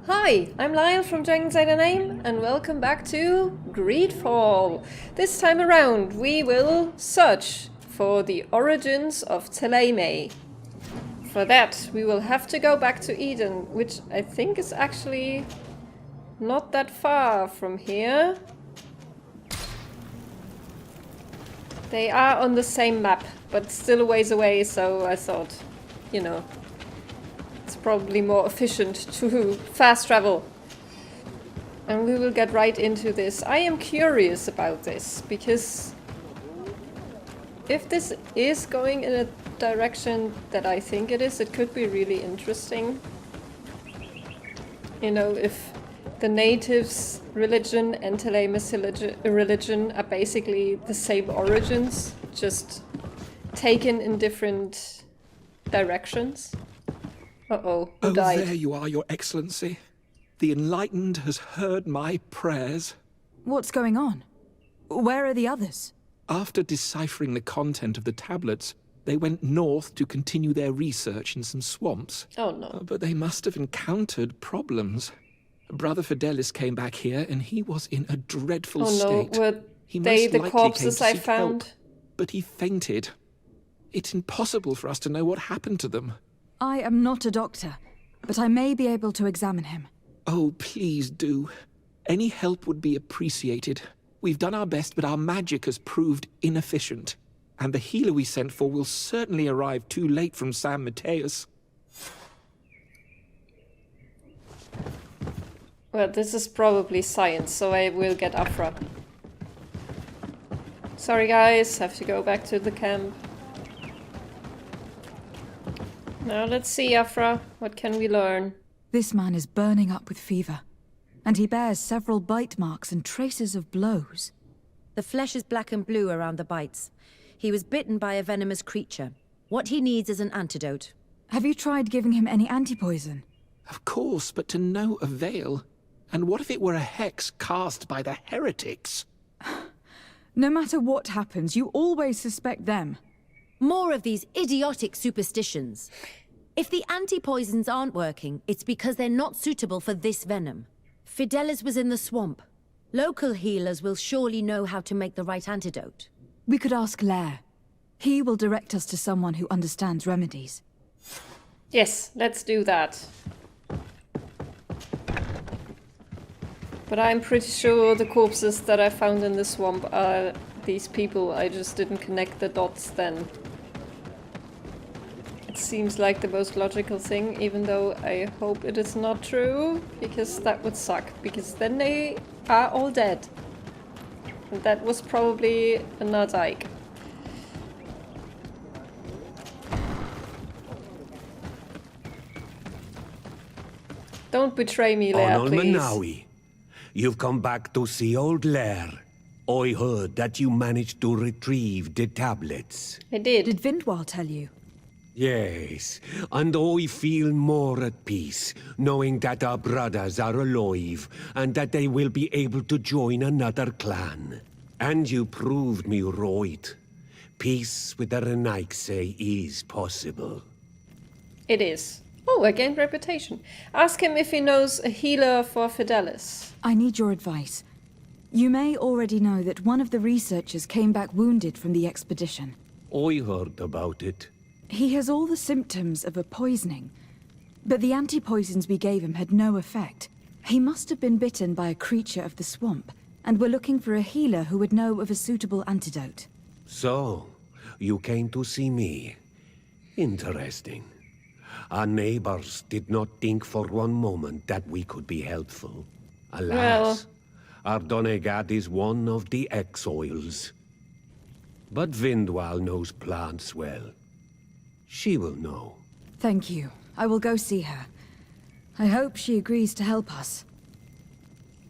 Hi, I'm Lyle from DragonsAteOurName and welcome back to Greedfall. This time around we will search for the origins of Thélème. For that we will have to go back to Eden, which I think is actually not that far from here. They are on the same map, but still a ways away, so I thought, you know, it's probably more efficient to fast travel. And we will get right into this. I am curious about this, because if this is going in a direction that I think it is, it could be really interesting. You know, if the natives' religion and Théléme's religion are basically the same origins, just taken in different directions. Uh-oh, who died? There you are, Your Excellency. The Enlightened has heard my prayers. What's going on? Where are the others? After deciphering the content of the tablets, they went north to continue their research in some swamps. Oh no. But they must have encountered problems. Brother Fidelis came back here and he was in a dreadful state. Were He they most the likely corpses came to I seek found? help, but he fainted. It's impossible for us to know what happened to them. I am not a doctor, but I may be able to examine him. Oh, please do. Any help would be appreciated. We've done our best, but our magic has proved inefficient. And the healer we sent for will certainly arrive too late from San Matheus. Well, this is probably science, so I will get Afra. Sorry guys, have to go back to the camp. Now let's see, Afra, what can we learn? This man is burning up with fever, and he bears several bite marks and traces of blows. The flesh is black and blue around the bites. He was bitten by a venomous creature. What he needs is an antidote. Have you tried giving him any antipoison? Of course, but to no avail. And what if it were a hex cast by the heretics? No matter what happens, you always suspect them. More of these idiotic superstitions. If the anti-poisons aren't working, it's because they're not suitable for this venom. Fidelis was in the swamp. Local healers will surely know how to make the right antidote. We could ask Lair. He will direct us to someone who understands remedies. Yes, let's do that. But I'm pretty sure the corpses that I found in the swamp are these people. I just didn't connect the dots then. It seems like the most logical thing, even though I hope it is not true, because that would suck, because then they are all dead. And that was probably a Nardike. Don't betray me, Lair, please. Manawi, you've come back to see old Lair. I heard that you managed to retrieve the tablets. I did. Did Vindwal tell you? Yes, and I feel more at peace, knowing that our brothers are alive, and that they will be able to join another clan. And you proved me right. Peace with the Renaigse is possible. It is. Oh, I gained reputation. Ask him if he knows a healer for Fidelis. I need your advice. You may already know that one of the researchers came back wounded from the expedition. I heard about it. He has all the symptoms of a poisoning, but the anti-poisons we gave him had no effect. He must have been bitten by a creature of the swamp, and we're looking for a healer who would know of a suitable antidote. So, you came to see me. Interesting. Our neighbors did not think for one moment that we could be helpful. Alas, our Donegat is one of the exiles. But Vindwal knows plants well. She will know. Thank you. I will go see her. I hope she agrees to help us.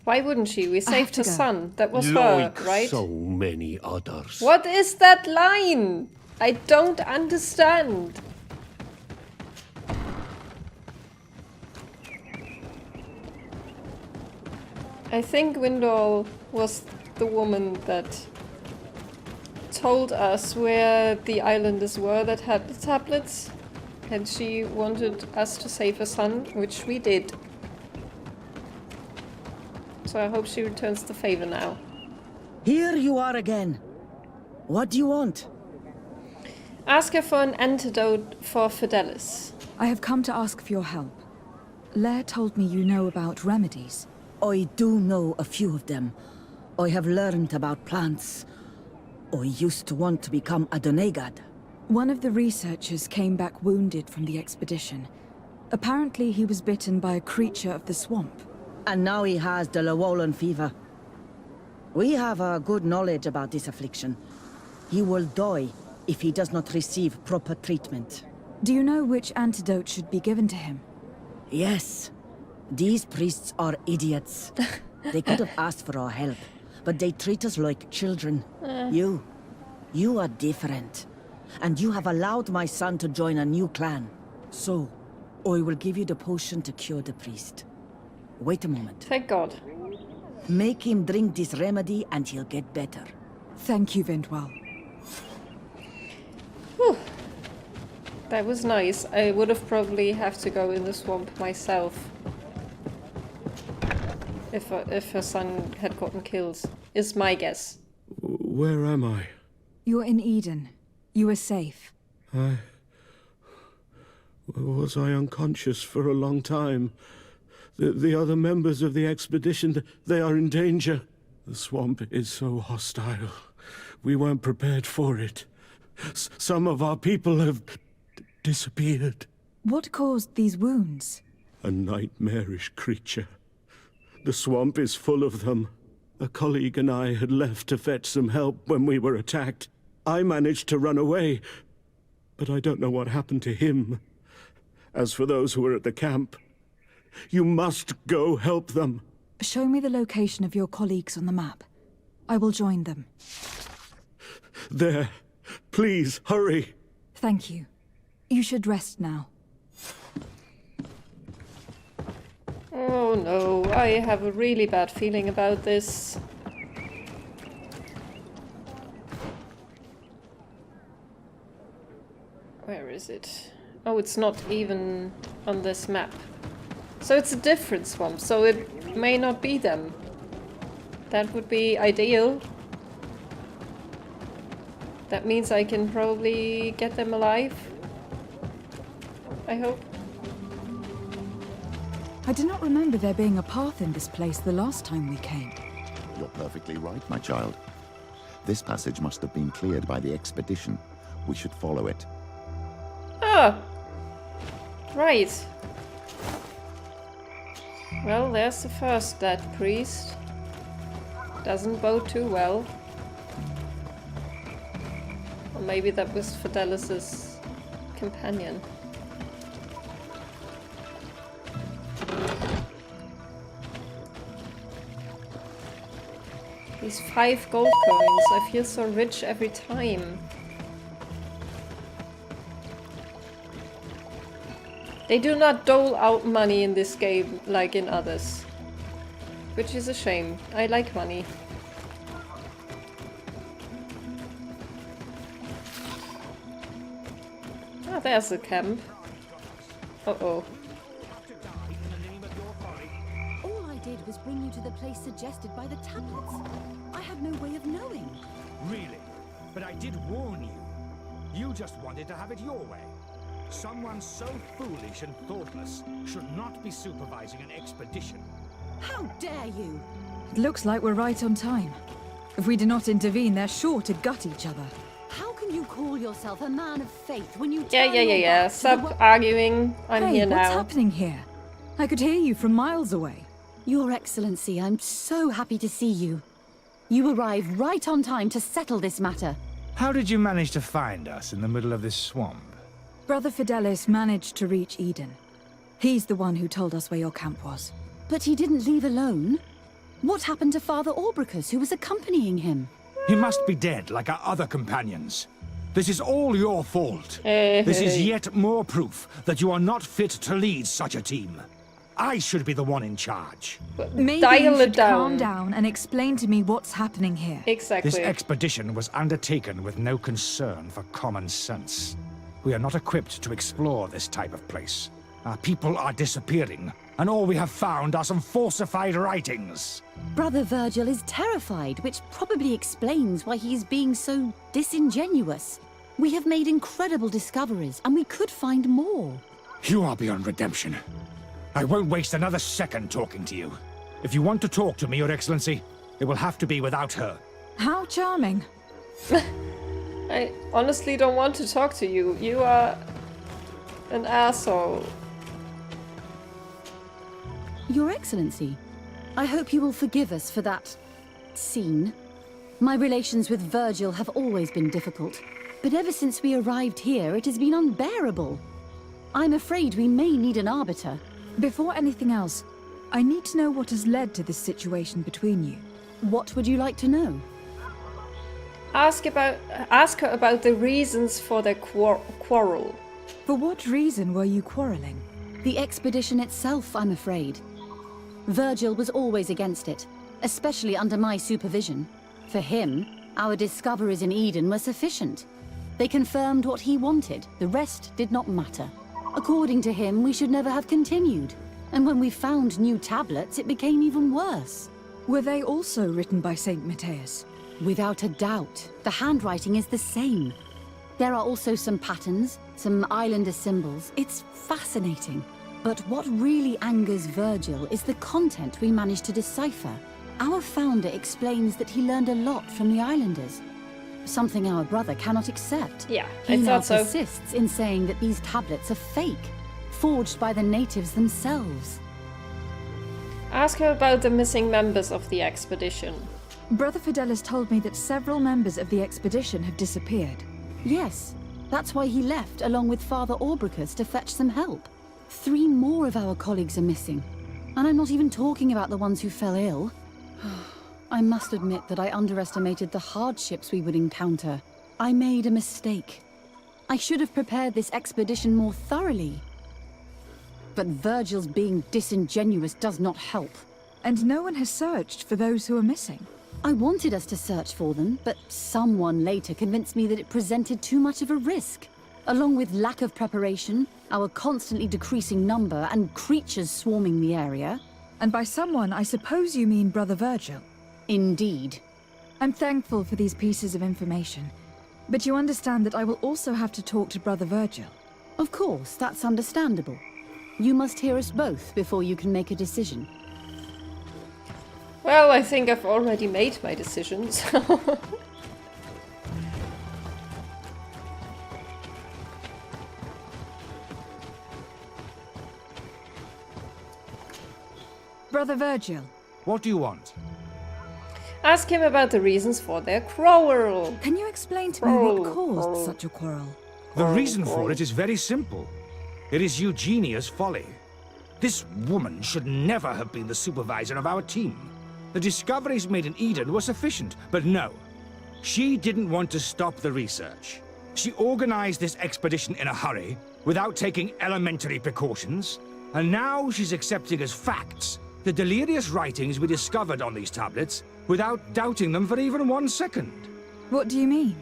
Why wouldn't she? We saved her to go. son. That was her, Like right? so many others. What is that line? I don't understand. I think Windall was the woman that told us where the islanders were that had the tablets. And she wanted us to save her son, which we did. So I hope she returns the favor now. Here you are again. What do you want? Ask her for an antidote for Fidelis. I have come to ask for your help. Lair told me you know about remedies. I do know a few of them. I have learned about plants. I used to want to become a Donegad. One of the researchers came back wounded from the expedition. Apparently he was bitten by a creature of the swamp. And now he has the Llewellyn fever. We have a good knowledge about this affliction. He will die if he does not receive proper treatment. Do you know which antidote should be given to him? Yes. These priests are idiots. They could have asked for our help, but they treat us like children. You are different. And you have allowed my son to join a new clan. So, I will give you the potion to cure the priest. Wait a moment. Thank God. Make him drink this remedy and he'll get better. Thank you, Vindwell. Whew. That was nice. I would have probably have to go in the swamp myself. If her son had gotten killed, is my guess. Where am I? You're in Eden. You are safe. Was I unconscious for a long time? The other members of the expedition, they are in danger. The swamp is so hostile. We weren't prepared for it. Some of our people have disappeared. What caused these wounds? A nightmarish creature. The swamp is full of them. A colleague and I had left to fetch some help when we were attacked. I managed to run away, but I don't know what happened to him. As for those who are at the camp, you must go help them. Show me the location of your colleagues on the map. I will join them. There. Please, hurry. Thank you. You should rest now. Oh no, I have a really bad feeling about this. Where is it? Oh, it's not even on this map. So it's a different swamp, so it may not be them. That would be ideal. That means I can probably get them alive. I hope. I do not remember there being a path in this place the last time we came. You're perfectly right, my child. This passage must have been cleared by the expedition. We should follow it. Ah! Right. Well, there's the first dead priest. Doesn't bode too well. Or maybe that was Fidelis's companion. These 5 gold coins, I feel so rich every time. They do not dole out money in this game like in others. Which is a shame. I like money. Ah, there's the camp. Uh-oh. All I did was bring you to the place suggested by the tablets. I had no way of knowing. Really? But I did warn you. You just wanted to have it your way. Someone so foolish and thoughtless should not be supervising an expedition. How dare you! It looks like we're right on time. If we do not intervene, they're sure to gut each other. How can you call yourself a man of faith when you Yeah. Stop arguing. I'm Hey, here what's now. happening here? I could hear you from miles away. Your Excellency, I'm so happy to see you. You arrived right on time to settle this matter. How did you manage to find us in the middle of this swamp? Brother Fidelis managed to reach Eden. He's the one who told us where your camp was. But he didn't leave alone. What happened to Father Orbricus, who was accompanying him? He must be dead, like our other companions. This is all your fault. This is yet more proof that you are not fit to lead such a team. I should be the one in charge. Maybe Dial you it should down. calm down and explain to me what's happening here. Exactly. This expedition was undertaken with no concern for common sense. We are not equipped to explore this type of place. Our people are disappearing, and all we have found are some falsified writings. Brother Virgil is terrified, which probably explains why he is being so disingenuous. We have made incredible discoveries, and we could find more. You are beyond redemption. I won't waste another second talking to you. If you want to talk to me, Your Excellency, it will have to be without her. How charming. I honestly don't want to talk to you. You are an asshole. Your Excellency, I hope you will forgive us for that scene. My relations with Virgil have always been difficult, but ever since we arrived here, it has been unbearable. I'm afraid we may need an arbiter. Before anything else, I need to know what has led to this situation between you. What would you like to know? Ask her about the reasons for their quarrel. For what reason were you quarreling? The expedition itself, I'm afraid. Virgil was always against it, especially under my supervision. For him, our discoveries in Eden were sufficient. They confirmed what he wanted. The rest did not matter. According to him, we should never have continued. And when we found new tablets, it became even worse. Were they also written by Saint Matheus? Without a doubt. The handwriting is the same. There are also some patterns, some islander symbols. It's fascinating. But what really angers Virgil is the content we managed to decipher. Our founder explains that he learned a lot from the islanders. Something our brother cannot accept. Yeah, he I now thought so. persists in saying that these tablets are fake, forged by the natives themselves. Ask her about the missing members of the expedition. Brother Fidelis told me that several members of the expedition have disappeared. Yes, that's why he left along with Father Orbricus to fetch some help. 3 more of our colleagues are missing, and I'm not even talking about the ones who fell ill. I must admit that I underestimated the hardships we would encounter. I made a mistake. I should have prepared this expedition more thoroughly. But Virgil's being disingenuous does not help. And no one has searched for those who are missing. I wanted us to search for them, but someone later convinced me that it presented too much of a risk. Along with lack of preparation, our constantly decreasing number, and creatures swarming the area. And by someone, I suppose you mean Brother Virgil. Indeed. I'm thankful for these pieces of information, but you understand that I will also have to talk to Brother Virgil. Of course, that's understandable. You must hear us both before you can make a decision. Well, I think I've already made my decisions. Brother Virgil. What do you want? Ask him about the reasons for their quarrel. Can you explain to me what caused such a quarrel? The reason for it is very simple. It is Eugenia's folly. This woman should never have been the supervisor of our team. The discoveries made in Eden were sufficient, but no. She didn't want to stop the research. She organized this expedition in a hurry, without taking elementary precautions, and now she's accepting as facts the delirious writings we discovered on these tablets, without doubting them for even 1 second. What do you mean?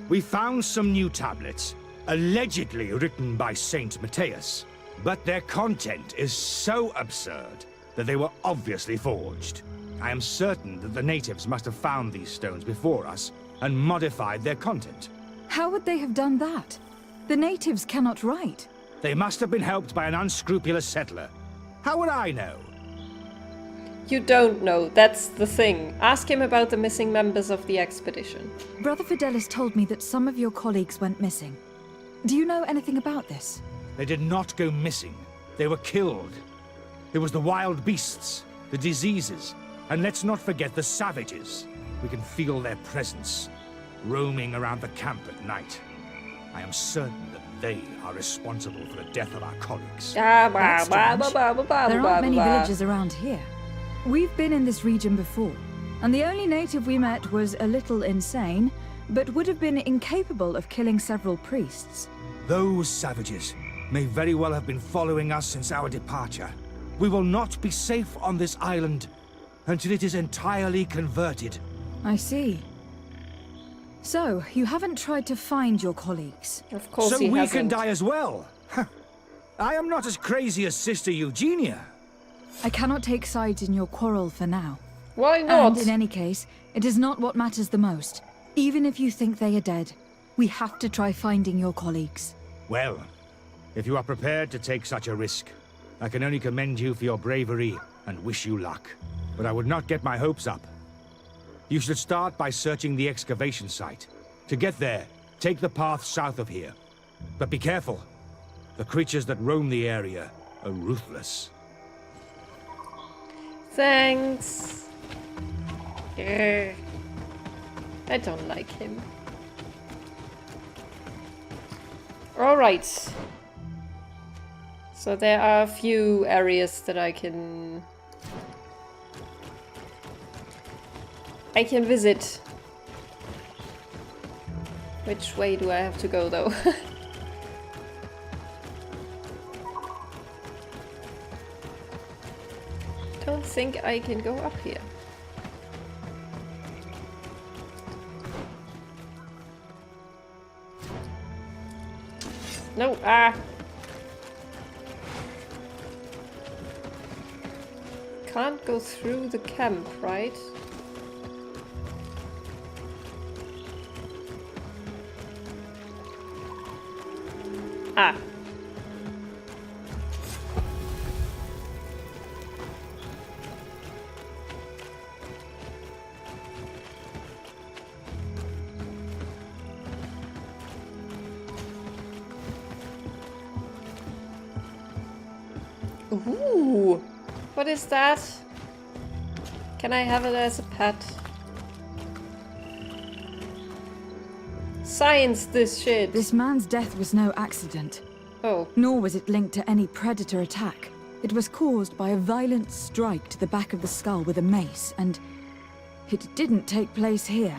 We found some new tablets, allegedly written by Saint Matheus, but their content is so absurd that they were obviously forged. I am certain that the natives must have found these stones before us and modified their content. How would they have done that? The natives cannot write. They must have been helped by an unscrupulous settler. How would I know? You don't know, that's the thing. Ask him about the missing members of the expedition. Brother Fidelis told me that some of your colleagues went missing. Do you know anything about this? They did not go missing. They were killed. It was the wild beasts, the diseases, and let's not forget the savages. We can feel their presence, roaming around the camp at night. I am certain that they are responsible for the death of our colleagues. That's strange. There aren't many villages around here. We've been in this region before, and the only native we met was a little insane, but would have been incapable of killing several priests. Those savages may very well have been following us since our departure. We will not be safe on this island until it is entirely converted. I see. So, you haven't tried to find your colleagues? Of course So he we hasn't. can die as well. I am not as crazy as Sister Eugenia. I cannot take sides in your quarrel for now. Why not? And in any case, it is not what matters the most. Even if you think they are dead, we have to try finding your colleagues. Well, if you are prepared to take such a risk, I can only commend you for your bravery and wish you luck. But I would not get my hopes up. You should start by searching the excavation site. To get there, take the path south of here. But be careful. The creatures that roam the area are ruthless. Thanks. I don't like him. Alright. So there are a few areas that I can visit. Which way do I have to go though? Don't think I can go up here. No, can't go through the camp, right? Ah. Ooh, what is that? Can I have it as a pet? Science this shit. This man's death was no accident. Oh. Nor was it linked to any predator attack. It was caused by a violent strike to the back of the skull with a mace, and it didn't take place here.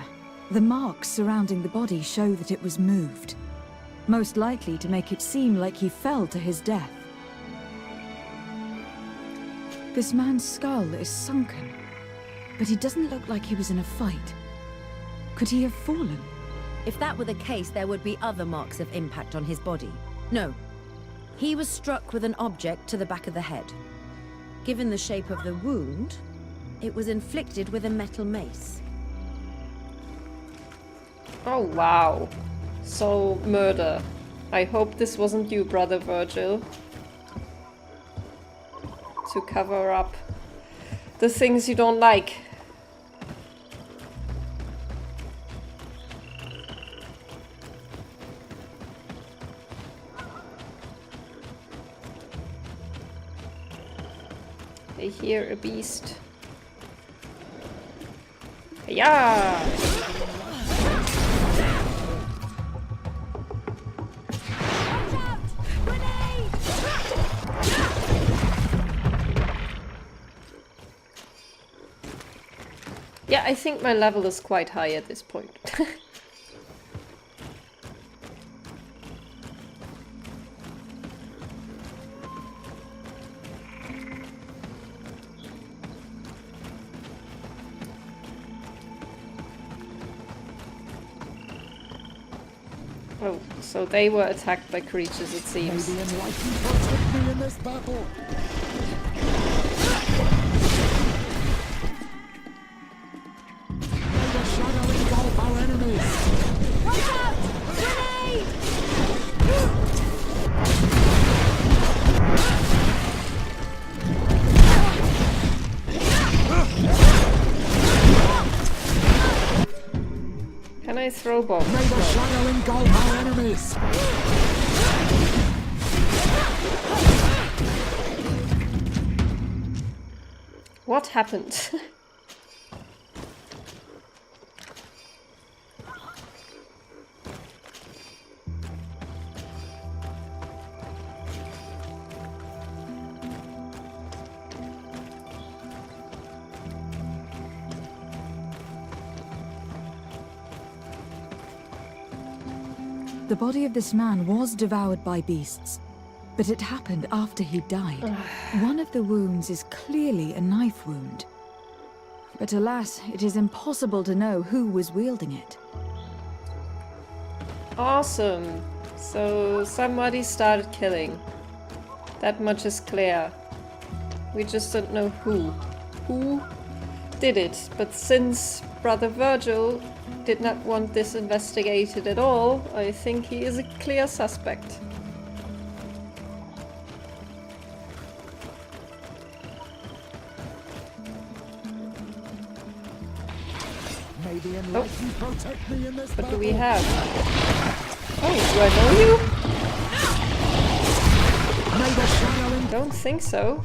The marks surrounding the body show that it was moved, most likely to make it seem like he fell to his death. This man's skull is sunken, but he doesn't look like he was in a fight. Could he have fallen? If that were the case, there would be other marks of impact on his body. No. He was struck with an object to the back of the head. Given the shape of the wound, it was inflicted with a metal mace. Oh, wow. So, murder. I hope this wasn't you, Brother Virgil. To cover up the things you don't like. I hear a beast. Yeah. Yeah, I think my level is quite high at this point. Oh, so they were attacked by creatures, it seems. May the enlightened protect me in this battle. May the shadow engulf our enemies. Watch out! Grenade! Can I throw bombs? May the shadow engulf our enemies. What happened? The body of this man was devoured by beasts, but it happened after he died. One of the wounds is clearly a knife wound. But alas, it is impossible to know who was wielding it. Awesome. So somebody started killing. That much is clear. We just don't know who. Who did it? But since Brother Virgil did not want this investigated at all, I think he is a clear suspect. Oh. What do we have? Oh, do I know you? Don't think so.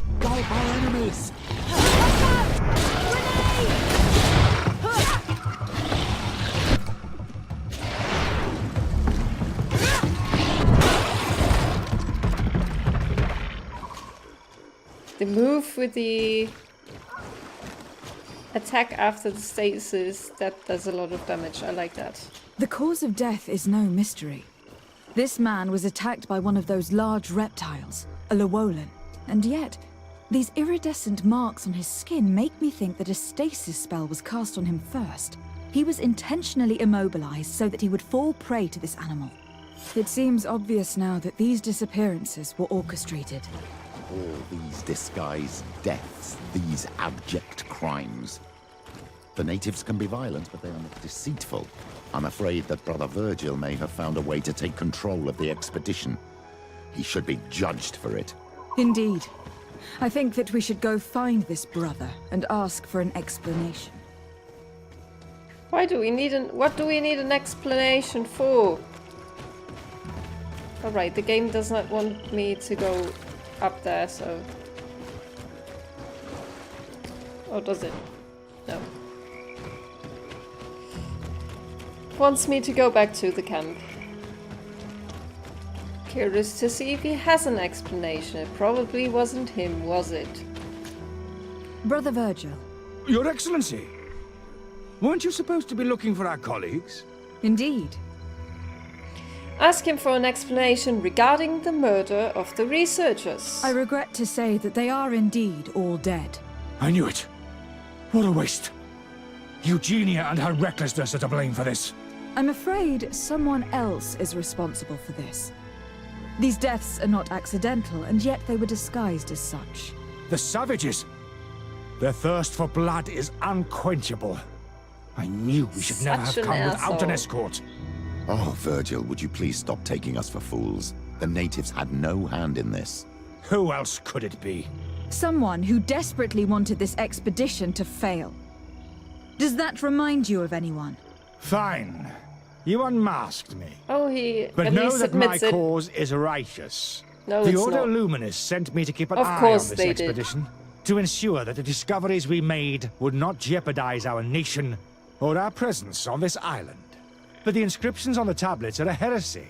The move with the attack after the stasis, that does a lot of damage. I like that. The cause of death is no mystery. This man was attacked by one of those large reptiles, a Llewellyn, and yet these iridescent marks on his skin make me think that a stasis spell was cast on him first. He was intentionally immobilized so that he would fall prey to this animal. It seems obvious now that these disappearances were orchestrated. All these disguised deaths, these abject crimes. The natives can be violent, but they are not deceitful. I'm afraid that Brother Virgil may have found a way to take control of the expedition. He should be judged for it. Indeed. I think that we should go find this brother and ask for an explanation. Why do we need what do we need an explanation for? Alright, the game does not want me to go up there, so... Oh, does it? No. Wants me to go back to the camp. Curious to see if he has an explanation. It probably wasn't him, was it? Brother Virgil. Your Excellency! Weren't you supposed to be looking for our colleagues? Indeed. Ask him for an explanation regarding the murder of the researchers. I regret to say that they are indeed all dead. I knew it. What a waste. Eugenia and her recklessness are to blame for this. I'm afraid someone else is responsible for this. These deaths are not accidental, and yet they were disguised as such. The savages! Their thirst for blood is unquenchable. I knew we should never have come without an escort. Oh, Virgil, would you please stop taking us for fools? The natives had no hand in this. Who else could it be? Someone who desperately wanted this expedition to fail. Does that remind you of anyone? Fine. You unmasked me. Oh, he But at know least that my admits it. cause is righteous. No, the it's Order not. Luminous sent me to keep an Of eye on course this they did. expedition, to ensure that the discoveries we made would not jeopardize our nation or our presence on this island. But the inscriptions on the tablets are a heresy,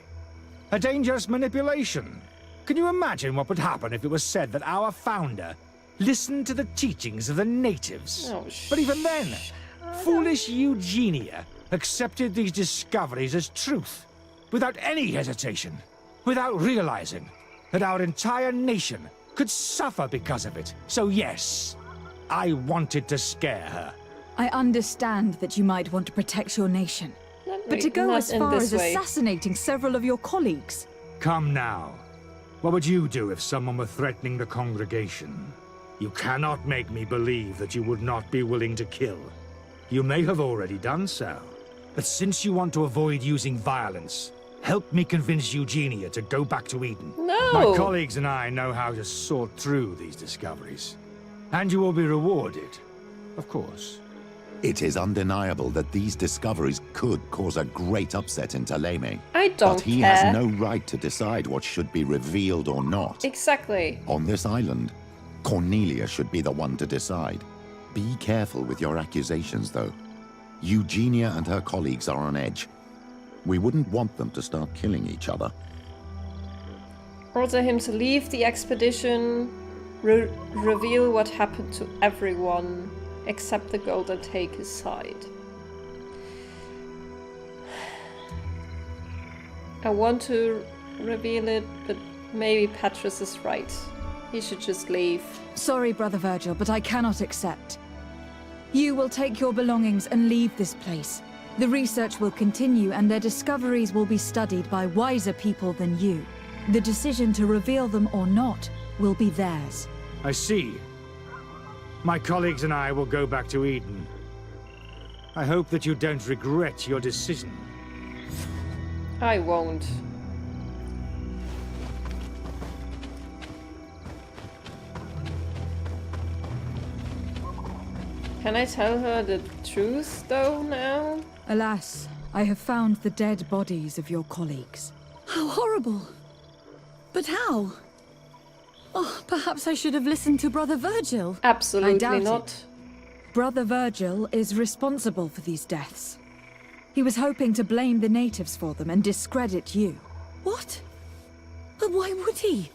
a dangerous manipulation. Can you imagine what would happen if it was said that our founder listened to the teachings of the natives? Oh, but even then, foolish Eugenia accepted these discoveries as truth, without any hesitation, without realizing that our entire nation could suffer because of it. So yes, I wanted to scare her. I understand that you might want to protect your nation. But to go Not as in far this as way. assassinating several of your colleagues? Come now. What would you do if someone were threatening the congregation? You cannot make me believe that you would not be willing to kill. You may have already done so. But since you want to avoid using violence, help me convince Eugenia to go back to Eden. No! My colleagues and I know how to sort through these discoveries. And you will be rewarded, of course. It is undeniable that these discoveries could cause a great upset in Ptolemy. I don't But he care. has no right to decide what should be revealed or not. Exactly. On this island, Cornelia should be the one to decide. Be careful with your accusations, though. Eugenia and her colleagues are on edge. We wouldn't want them to start killing each other. Order him to leave the expedition, reveal what happened to everyone, except the gold and take his side. I want to reveal it, but maybe Petrus is right. He should just leave. Sorry, Brother Virgil, but I cannot accept. You will take your belongings and leave this place. The research will continue and their discoveries will be studied by wiser people than you. The decision to reveal them or not will be theirs. I see. My colleagues and I will go back to Eden. I hope that you don't regret your decision. I won't. Can I tell her the truth, though, now? Alas, I have found the dead bodies of your colleagues. How horrible! But how? Oh, perhaps I should have listened to Brother Virgil. Absolutely I doubt not. it. Brother Virgil is responsible for these deaths. He was hoping to blame the natives for them and discredit you. What? But why would he?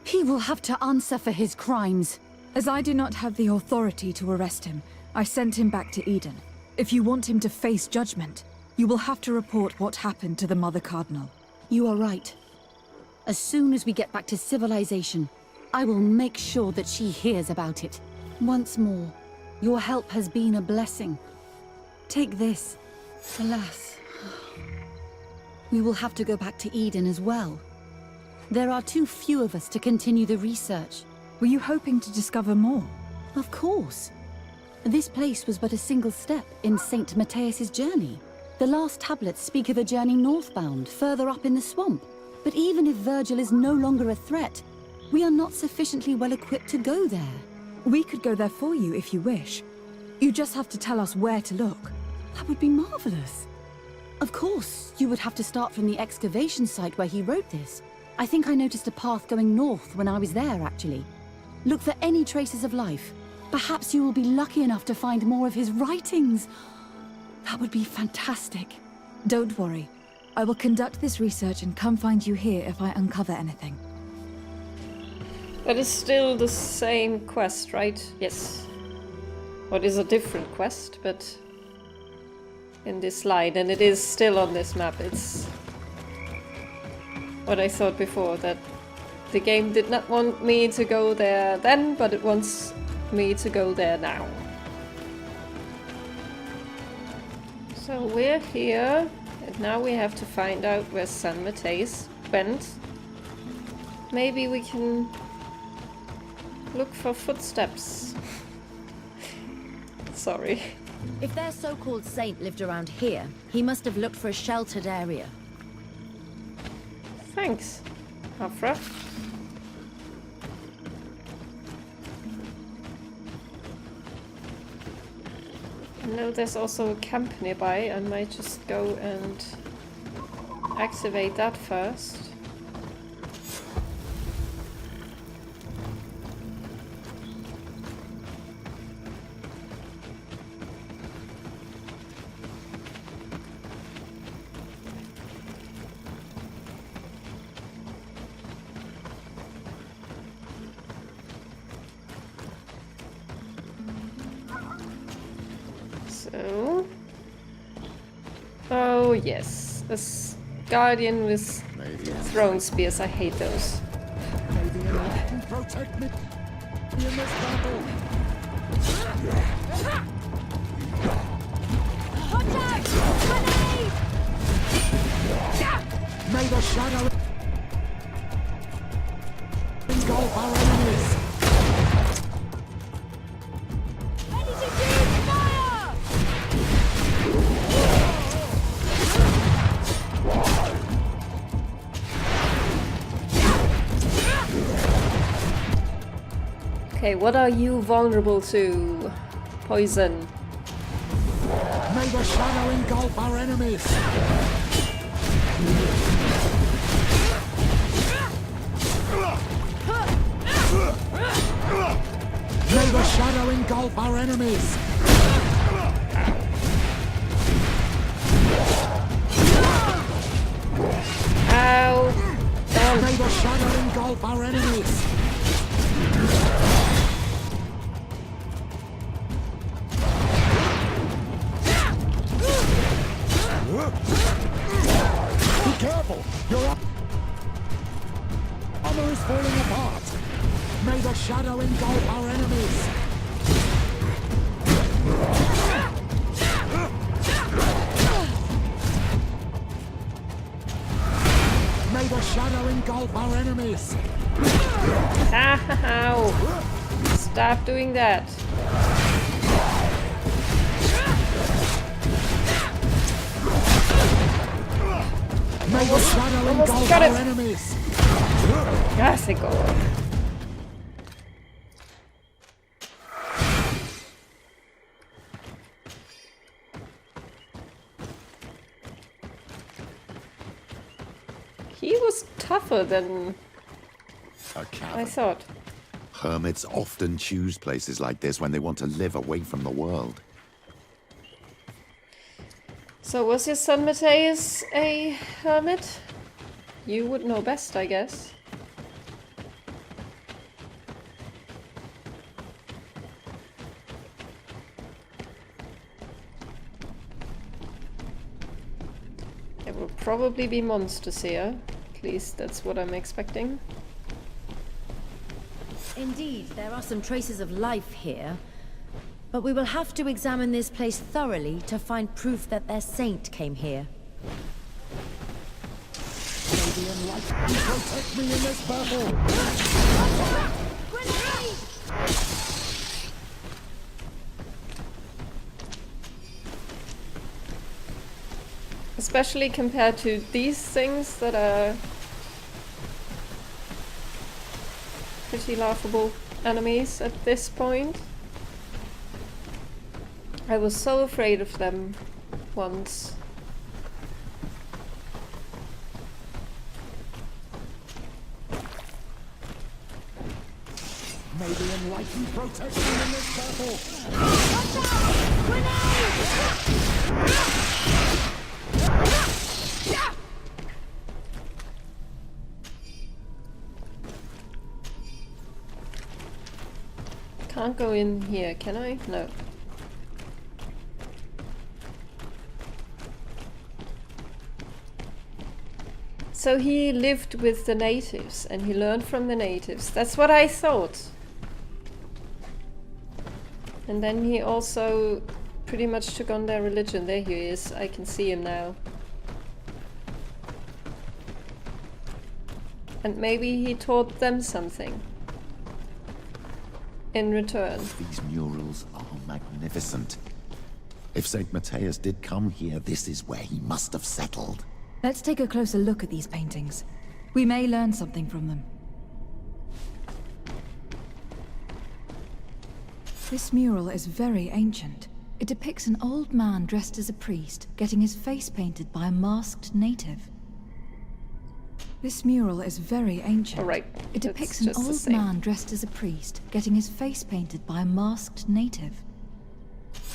He will have to answer for his crimes. As I do not have the authority to arrest him, I sent him back to Eden. If you want him to face judgment, you will have to report what happened to the Mother Cardinal. You are right. As soon as we get back to civilization, I will make sure that she hears about it. Once more, your help has been a blessing. Take this. Alas, we will have to go back to Eden as well. There are too few of us to continue the research. Were you hoping to discover more? Of course. This place was but a single step in St. Matheus's journey. The last tablets speak of a journey northbound, further up in the swamp. But even if Virgil is no longer a threat, we are not sufficiently well equipped to go there. We could go there for you if you wish. You just have to tell us where to look. That would be marvelous. Of course, you would have to start from the excavation site where he wrote this. I think I noticed a path going north when I was there, actually. Look for any traces of life. Perhaps you will be lucky enough to find more of his writings. That would be fantastic. Don't worry. I will conduct this research and come find you here if I uncover anything. But it's still the same quest, right? Yes. What is a different quest, but in this slide, and it is still on this map. It's what I thought before, that the game did not want me to go there then, but it wants me to go there now. So we're here, and now we have to find out where San Matheus went. Maybe we can look for footsteps. Sorry. If their so-called saint lived around here, he must have looked for a sheltered area. Thanks, Afra. I know there's also a camp nearby. I might just go and activate that first. So, oh yes, this guardian with throne spears. I hate those. Maybe anyone can protect me in this battle. Watch out! Grenade! May the shadow engulf our enemies. Okay, what are you vulnerable to? Poison. May the shadow engulf our enemies. May the shadow engulf our enemies. Ow! May the shadow engulf our enemies. Be careful! Your armor is falling apart! May the shadow engulf our enemies! shadow engulf our enemies! Ow! Stop doing that. May the shadow engulf got our it. enemies! Yes, I go. He was tougher than A I cavern. thought. Hermits often choose places like this when they want to live away from the world. So was your son Matheus a hermit? You would know best, I guess. There will probably be monsters here. At least that's what I'm expecting. Indeed, there are some traces of life here. But we will have to examine this place thoroughly to find proof that their saint came here. Protect me in this battle! Especially compared to these things that are pretty laughable enemies at this point. I was so afraid of them once. May the enlightened protect me in this battle! Can't go in here, can I? No. So he lived with the natives and he learned from the natives. That's what I thought. And then he also pretty much took on their religion. There he is. I can see him now. And maybe he taught them something in return. These murals are magnificent. If St. Matheus did come here, this is where he must have settled. Let's take a closer look at these paintings. We may learn something from them. This mural is very ancient. It depicts an old man dressed as a priest, getting his face painted by a masked native. This mural is very ancient. All right, It that's depicts an just the old same. man dressed as a priest, getting his face painted by a masked native.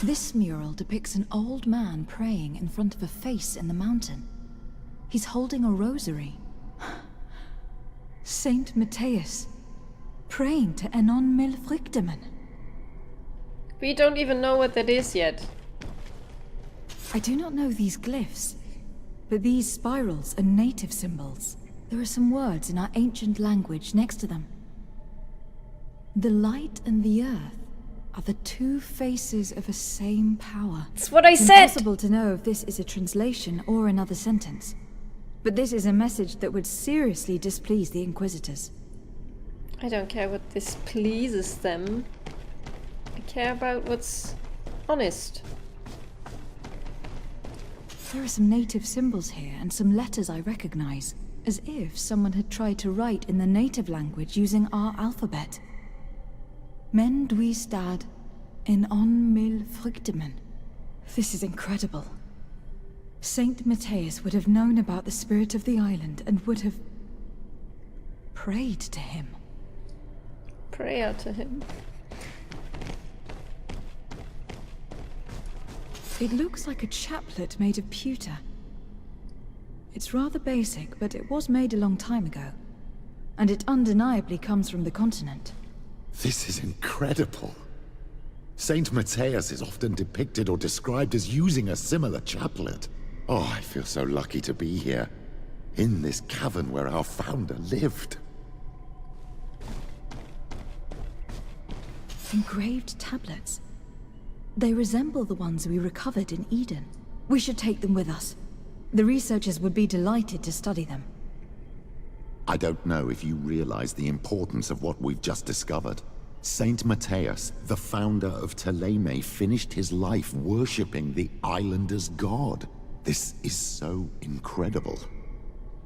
This mural depicts an old man praying in front of a face in the mountain. He's holding a rosary. Saint Matheus, praying to Enon Milfrichtemen. We don't even know what that is yet. I do not know these glyphs, but these spirals are native symbols. There are some words in our ancient language next to them. The light and the earth are the two faces of a same power. That's what I It's said! impossible to know if this is a translation or another sentence. But this is a message that would seriously displease the Inquisitors. I don't care what this pleases them. I care about what's honest. There are some native symbols here and some letters I recognize, as if someone had tried to write in the native language using our alphabet. Men duistad en on mil frichtemen. This is incredible. Saint Matheus would have known about the spirit of the island and would have prayed to him. Prayer to him. It looks like a chaplet made of pewter. It's rather basic, but it was made a long time ago. And it undeniably comes from the continent. This is incredible. Saint Matheus is often depicted or described as using a similar chaplet. Oh, I feel so lucky to be here, in this cavern where our founder lived. Engraved tablets. They resemble the ones we recovered in Eden. We should take them with us. The researchers would be delighted to study them. I don't know if you realize the importance of what we've just discovered. Saint Matheus, the founder of Thélème, finished his life worshipping the islanders' god. This is so incredible.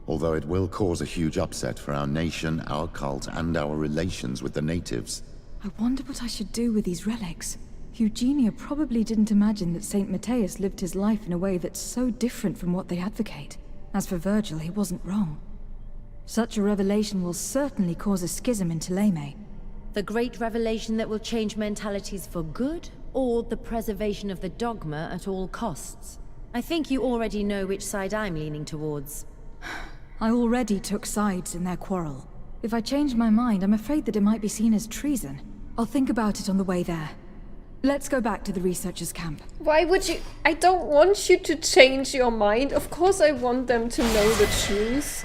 Although it will cause a huge upset for our nation, our cult, and our relations with the natives. I wonder what I should do with these relics. Eugenia probably didn't imagine that Saint Matheus lived his life in a way that's so different from what they advocate. As for Virgil, he wasn't wrong. Such a revelation will certainly cause a schism in Thélème. The great revelation that will change mentalities for good, or the preservation of the dogma at all costs? I think you already know which side I'm leaning towards. I already took sides in their quarrel. If I change my mind, I'm afraid that it might be seen as treason. I'll think about it on the way there. Let's go back to the researchers' camp. Why would you? I don't want you to change your mind. Of course I want them to know the truth.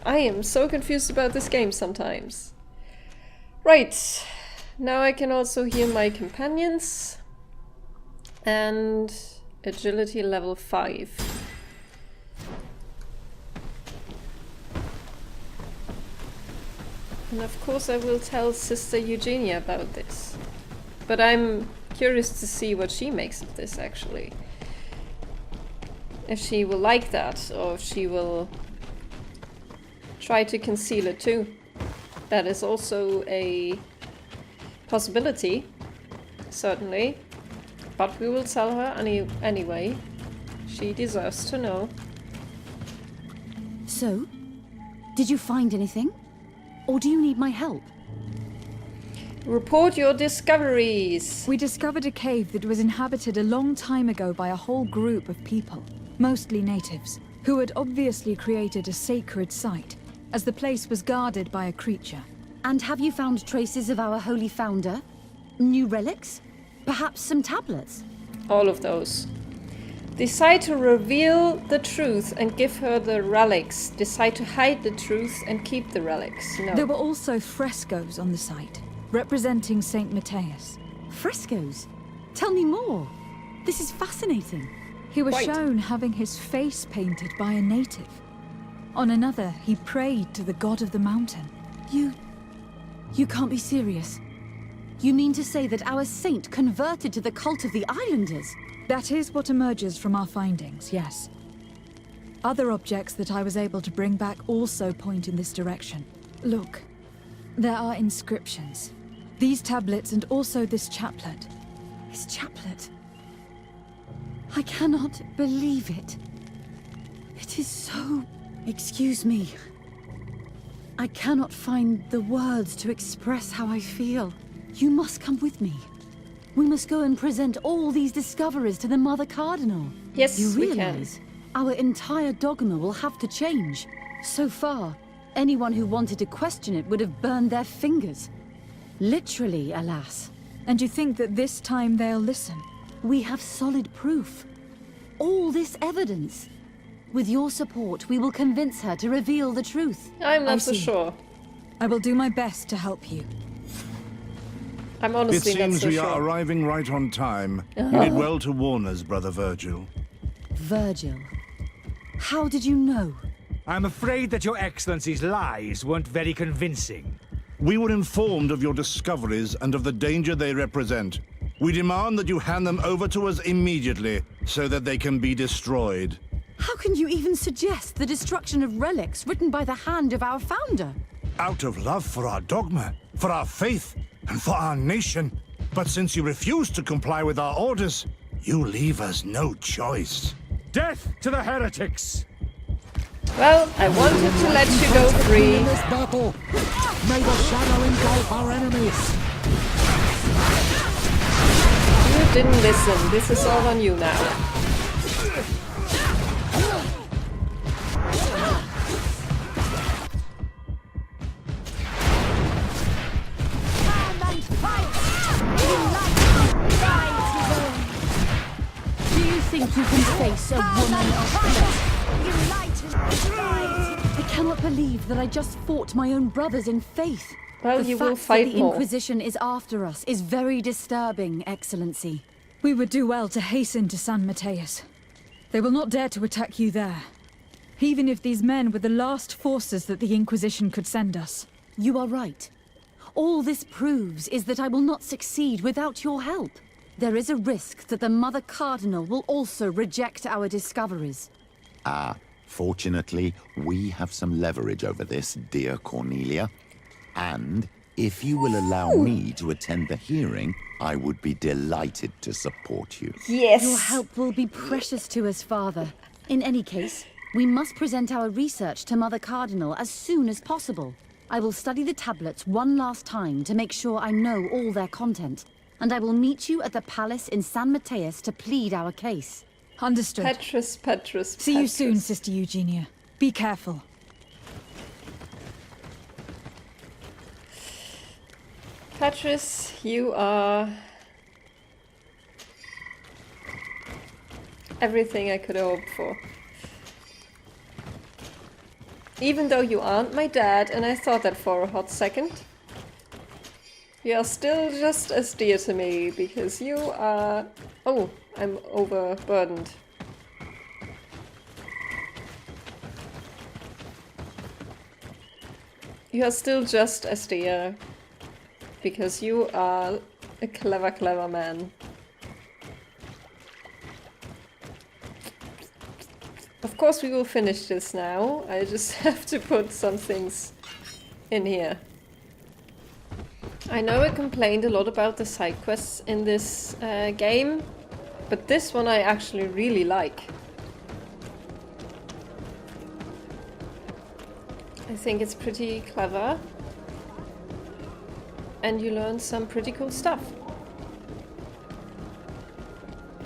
I am so confused about this game sometimes. Right. Now I can also heal my companions. And agility level 5. And of course I will tell Sister Eugenia about this. But I'm curious to see what she makes of this, actually. If she will like that, or if she will try to conceal it too. That is also a possibility, certainly. But we will tell her anyway. She deserves to know. So, did you find anything? Or do you need my help? Report your discoveries! We discovered a cave that was inhabited a long time ago by a whole group of people, mostly natives, who had obviously created a sacred site, as the place was guarded by a creature. And have you found traces of our holy founder? New relics? Perhaps some tablets? All of those. Decide to reveal the truth and give her the relics. Decide to hide the truth and keep the relics. No. There were also frescoes on the site, representing Saint Matheus. Frescoes? Tell me more. This is fascinating. He was Quite. shown having his face painted by a native. On another, he prayed to the god of the mountain. You can't be serious. You mean to say that our saint converted to the cult of the islanders? That is what emerges from our findings, yes. Other objects that I was able to bring back also point in this direction. Look, there are inscriptions. These tablets and also this chaplet. His chaplet. I cannot believe it. It is so... Excuse me. I cannot find the words to express how I feel. You must come with me. We must go and present all these discoveries to the Mother Cardinal. Yes, you we can. realize our entire dogma will have to change. So far, anyone who wanted to question it would have burned their fingers. Literally, alas. And you think that this time they'll listen? We have solid proof. All this evidence. With your support, we will convince her to reveal the truth. I'm not so see. sure. I will do my best to help you. I'm It honestly not seems so we sure. are arriving right on time. You did well to warn us, Brother Virgil. Virgil. How did you know? I'm afraid that your Excellency's lies weren't very convincing. We were informed of your discoveries and of the danger they represent. We demand that you hand them over to us immediately, so that they can be destroyed. How can you even suggest the destruction of relics written by the hand of our founder? Out of love for our dogma, for our faith, and for our nation. But since you refuse to comply with our orders, you leave us no choice. Death to the heretics! Well, I wanted to let you go free. This battle, may the shadow engulf our enemies. You didn't listen. This is all on you now. Do you think you can face a woman of flesh? I cannot believe that I just fought my own brothers in faith. Well, The you fact will fight that the more. Inquisition is after us is very disturbing, Excellency. We would do well to hasten to San Matheus. They will not dare to attack you there. even if these men were the last forces that the Inquisition could send us. You are right. All this proves is that I will not succeed without your help. There is a risk that the Mother Cardinal will also reject our discoveries. Fortunately, we have some leverage over this, dear Cornelia. And if you will allow me to attend the hearing, I would be delighted to support you. Yes. Your help will be precious to us, Father. In any case, we must present our research to Mother Cardinal as soon as possible. I will study the tablets one last time to make sure I know all their content. And I will meet you at the palace in San Matheus to plead our case. Understood. Petrus. See you soon, Sister Eugenia. Be careful. Petrus, you are everything I could have hoped for. Even though you aren't my dad, and I thought that for a hot second, you are still just as dear to me, because you are... Oh, I'm overburdened. You are still just as dear, because you are a clever man. Of course we will finish this now. I just have to put some things in here. I know I complained a lot about the side quests in this game, but this one I actually really like. I think it's pretty clever. And you learn some pretty cool stuff.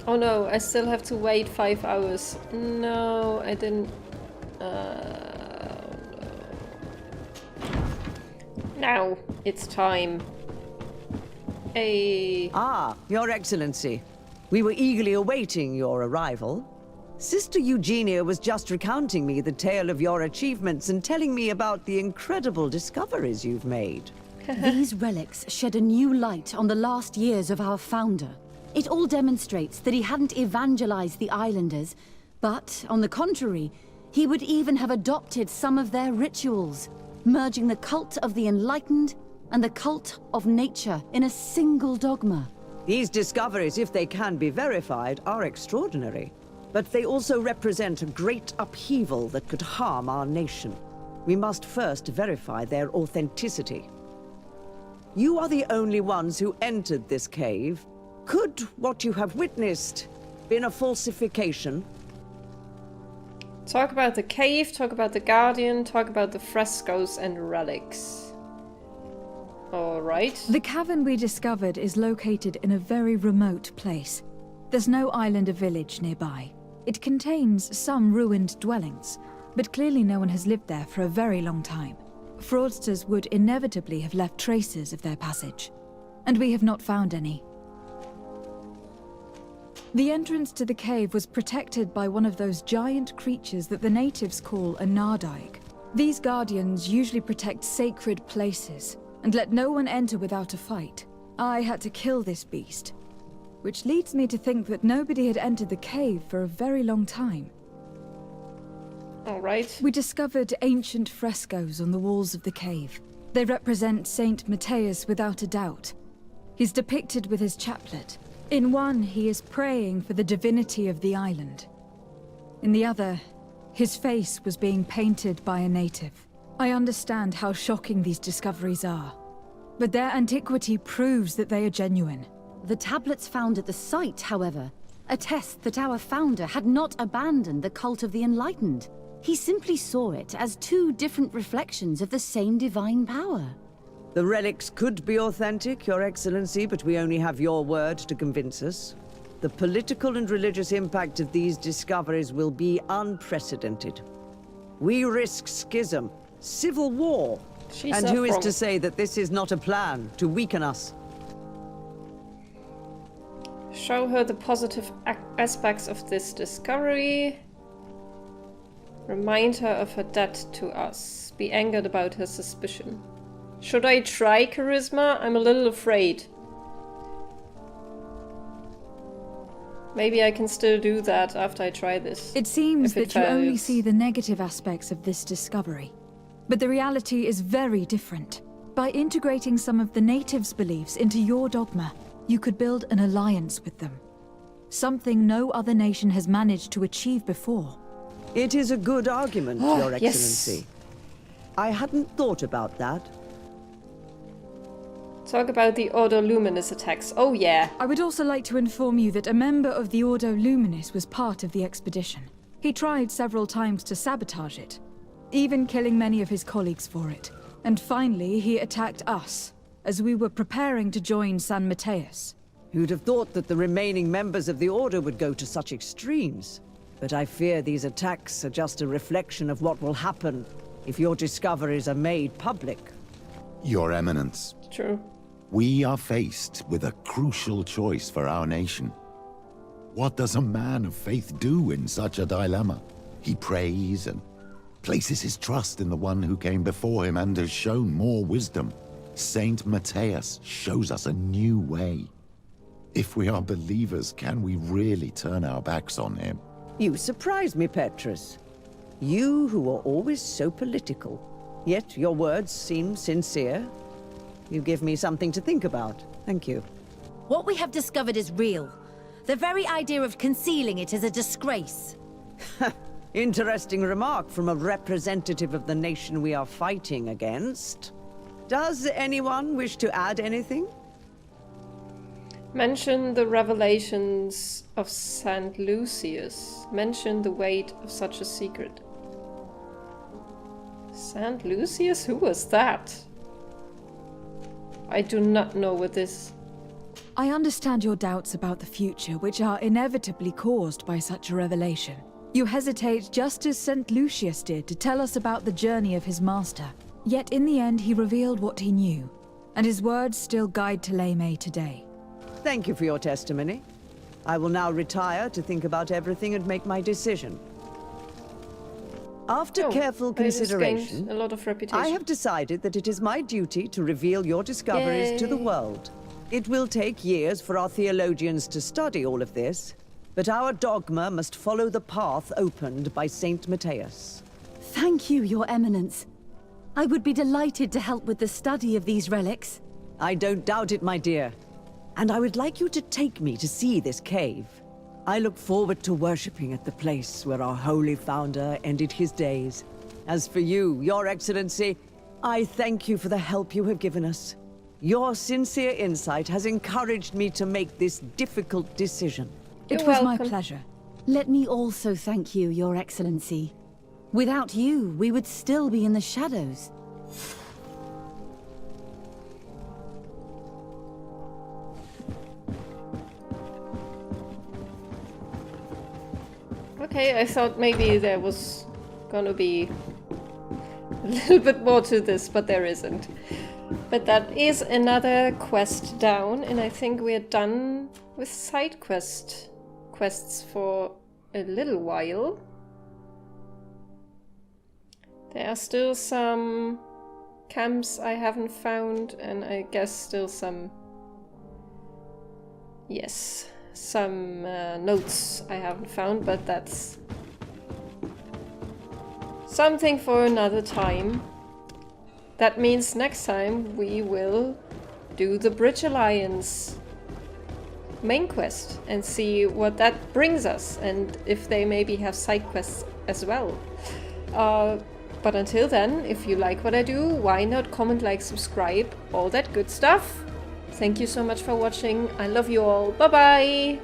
Oh no, I still have to wait 5 hours. No, I didn't... Now, it's time. Ah, Your Excellency. We were eagerly awaiting your arrival. Sister Eugenia was just recounting me the tale of your achievements and telling me about the incredible discoveries you've made. These relics shed a new light on the last years of our founder. It all demonstrates that he hadn't evangelized the islanders, but, on the contrary, he would even have adopted some of their rituals, merging the cult of the enlightened and the cult of nature in a single dogma. These discoveries, if they can be verified, are extraordinary. But they also represent a great upheaval that could harm our nation. We must first verify their authenticity. You are the only ones who entered this cave. Could what you have witnessed been a falsification? Talk about the cave, talk about the Guardian, talk about the frescoes and relics. Alright. The cavern we discovered is located in a very remote place. There's no island or village nearby. It contains some ruined dwellings, but clearly no one has lived there for a very long time. Fraudsters would inevitably have left traces of their passage, and we have not found any. The entrance to the cave was protected by one of those giant creatures that the natives call a nardaig. These guardians usually protect sacred places, and let no one enter without a fight. I had to kill this beast, which leads me to think that nobody had entered the cave for a very long time. Alright. We discovered ancient frescoes on the walls of the cave. They represent Saint Matheus without a doubt. He's depicted with his chaplet. In one, he is praying for the divinity of the island. In the other, his face was being painted by a native. I understand how shocking these discoveries are, but their antiquity proves that they are genuine. The tablets found at the site, however, attest that our founder had not abandoned the cult of the enlightened. He simply saw it as two different reflections of the same divine power. The relics could be authentic, Your Excellency, but we only have your word to convince us. The political and religious impact of these discoveries will be unprecedented. We risk schism, civil war, and who is to say that this is not a plan to weaken us? Show her the positive aspects of this discovery. Remind her of her debt to us. Be angered about her suspicion. Should I try charisma? I'm a little afraid. Maybe I can still do that after I try this. It seems if it that you only fails. see the negative aspects of this discovery. But the reality is very different. By integrating some of the natives' beliefs into your dogma, you could build an alliance with them. Something no other nation has managed to achieve before. It is a good argument, Your yes. Excellency. I hadn't thought about that. Talk about the Ordo Luminis attacks. Oh yeah. I would also like to inform you that a member of the Ordo Luminis was part of the expedition. He tried several times to sabotage it, even killing many of his colleagues for it. And finally, he attacked us, as we were preparing to join San Matheus. Who'd have thought that the remaining members of the Order would go to such extremes? But I fear these attacks are just a reflection of what will happen if your discoveries are made public. Your Eminence. True. We are faced with a crucial choice for our nation. What does a man of faith do in such a dilemma? He prays and places his trust in the one who came before him and has shown more wisdom. Saint Matheus shows us a new way. If we are believers, can we really turn our backs on him? You surprise me, Petrus. You who are always so political, yet your words seem sincere. You give me something to think about. Thank you. What we have discovered is real. The very idea of concealing it is a disgrace. Interesting remark from a representative of the nation we are fighting against. Does anyone wish to add anything? Mention the revelations of St. Lucius. Mention the weight of such a secret. St. Lucius? Who was that? I do not know what this... I understand your doubts about the future, which are inevitably caused by such a revelation. You hesitate just as St. Lucius did to tell us about the journey of his master. Yet in the end he revealed what he knew, and his words still guide Ptolemy today. Thank you for your testimony. I will now retire to think about everything and make my decision. After careful I just gained consideration, a lot of reputation. I have decided that it is my duty to reveal your discoveries to the Yay. world. It will take years for our theologians to study all of this, but our dogma must follow the path opened by Saint Matheus. Thank you, Your Eminence. I would be delighted to help with the study of these relics. I don't doubt it, my dear. And I would like you to take me to see this cave. I look forward to worshipping at the place where our holy founder ended his days. As for you, Your Excellency, I thank you for the help you have given us. Your sincere insight has encouraged me to make this difficult decision. It You're was my welcome. pleasure. Let me also thank you, Your Excellency. Without you, we would still be in the shadows. Okay, I thought maybe there was gonna be a little bit more to this, but there isn't. But that is another quest down, and I think we're done with side quests for a little while. There are still some camps I haven't found, and I guess still some... Yes, some notes I haven't found, but that's something for another time. That means next time we will do the Bridge Alliance main quest and see what that brings us, and if they maybe have side quests as well. But until then, if you like what I do, why not comment, like, subscribe, all that good stuff. Thank you so much for watching. I love you all. Bye bye!